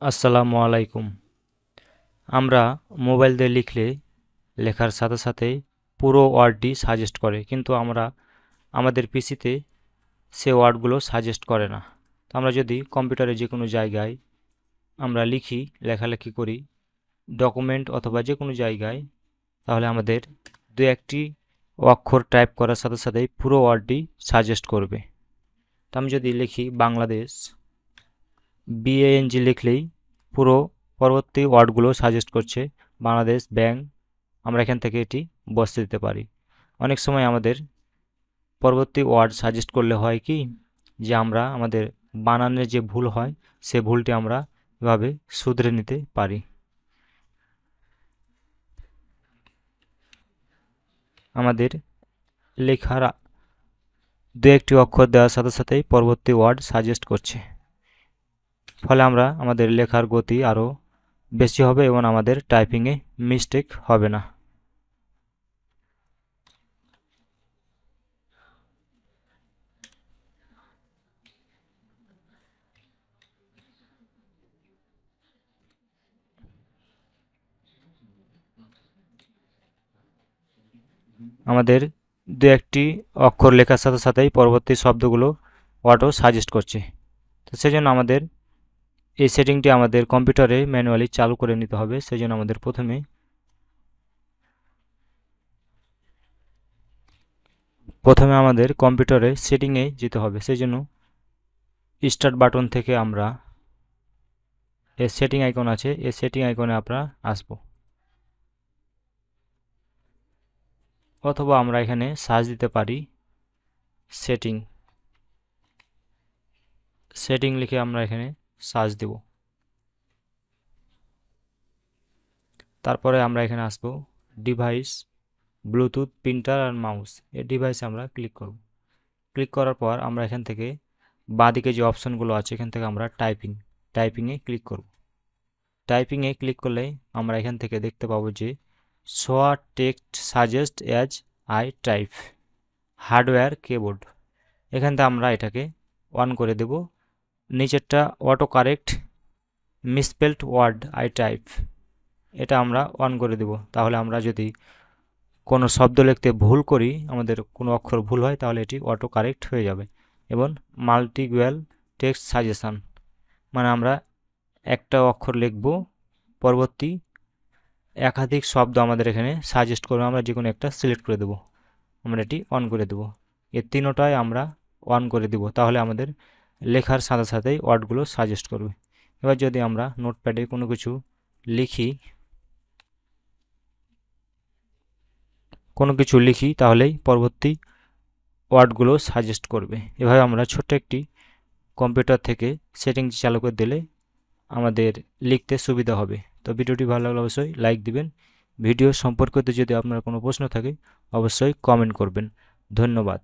আসসালামু আলাইকুম। আমরা মোবাইল দিয়ে লিখলে লেখার সাথে সাথেই পুরো ওয়ার্ডটি সাজেস্ট করে, কিন্তু আমরা আমাদের পিসিতে সে ওয়ার্ডগুলো সাজেস্ট করে না। তো আমরা যদি কম্পিউটারে যে কোনো জায়গায় আমরা লিখি, লেখালেখি করি, ডকুমেন্ট অথবা যে কোনো জায়গায়, তাহলে আমাদের দু একটি অক্ষর টাইপ করার সাথে সাথেই পুরো ওয়ার্ডটি সাজেস্ট করবে। তো আমি যদি লিখি বাংলাদেশ, বিএএনজি লিখলেই পুরো পরবর্তী ওয়ার্ডগুলো সাজেস্ট করছে। বাংলাদেশ ব্যাংক, আমরা এখান থেকে এটি বসতে দিতে পারি। অনেক সময় আমাদের পরবর্তী ওয়ার্ড সাজেস্ট করলে হয় কি, যে আমরা আমাদের বানানের যে ভুল হয় সে ভুলটি আমরা এভাবে শুধরে নিতে পারি। আমাদের লেখার দু একটি অক্ষর দেওয়ার সাথে সাথেই পরবর্তী ওয়ার্ড সাজেস্ট করছে, ফলে আমরা আমাদের লেখার গতি আরও বেশি হবে এবং আমাদের টাইপিংয়ে মিস্টেক হবে না। আমাদের দু একটি অক্ষর লেখার সাথে সাথেই পরবর্তী শব্দগুলো অটো সাজেস্ট করছে। তো সেজন্য আমাদের এই সেটিংটি আমাদের কম্পিউটারে ম্যানুয়ালি চালু করে নিতে হবে। সেজন্য আমাদের প্রথমে আমাদের কম্পিউটারে সেটিংয়ে যেতে হবে। সেজন্য স্টার্ট বাটন থেকে আমরা এই সেটিং আইকন আছে, এই সেটিং আইকনে আমরা আসব, অথবা আমরা এখানে সার্চ দিতে পারি সেটিং। সেটিং লিখে আমরা এখানে সার্চ দেব। তারপরে আমরা এখানে আসব ডিভাইস, ব্লুটুথ, প্রিন্টার আর মাউস। এই ডিভাইসে আমরা ক্লিক করব। ক্লিক করার পর আমরা এখান থেকে বাঁদিকে যে অপশনগুলো আছে এখান থেকে আমরা টাইপিংয়ে ক্লিক করব। টাইপিংয়ে ক্লিক করলে আমরা এখান থেকে দেখতে পাবো যে show text suggest as I type hardware keyboard. এখান থেকে আমরা এটাকে অন করে দেব। নিচেরটা autocorrect misspelled word I type, এটা আমরা অন করে দেব। তাহলে আমরা যদি কোনো শব্দ লিখতে ভুল করি, আমাদের কোনো অক্ষর ভুল হয়, তাহলে এটি অটো কারেক্ট হয়ে যাবে। এবং মাল্টিগুয়াল টেক্সট সাজেশন, মানে আমরা একটা অক্ষর লিখব, পরবর্তী একাধিক শব্দ আমাদের এখানে সাজেস্ট করবে, আমরা যে কোনো একটা সিলেক্ট করে দেব। আমরা এটি অন করে দেব। এই তিনোটাই আমরা অন করে দেব, তাহলে আমাদের লেখার সাথে সাথেই ওয়ার্ডগুলো সাজেস্ট করবে। এবার যদি আমরা নোটপ্যাডে কোনো কিছু লিখি তাহলেই পরবর্তী ওয়ার্ডগুলো সাজেস্ট করবে। এভাবে আমরা ছোট্ট একটি কম্পিউটার থেকে সেটিং চালু করে দিলে আমাদের লিখতে সুবিধা হবে। তো ভিডিওটি ভালো লাগলে অবশ্যই লাইক দিবেন। ভিডিও সম্পর্কিত যদি আপনার কোনো প্রশ্ন থাকে অবশ্যই কমেন্ট করবেন। ধন্যবাদ।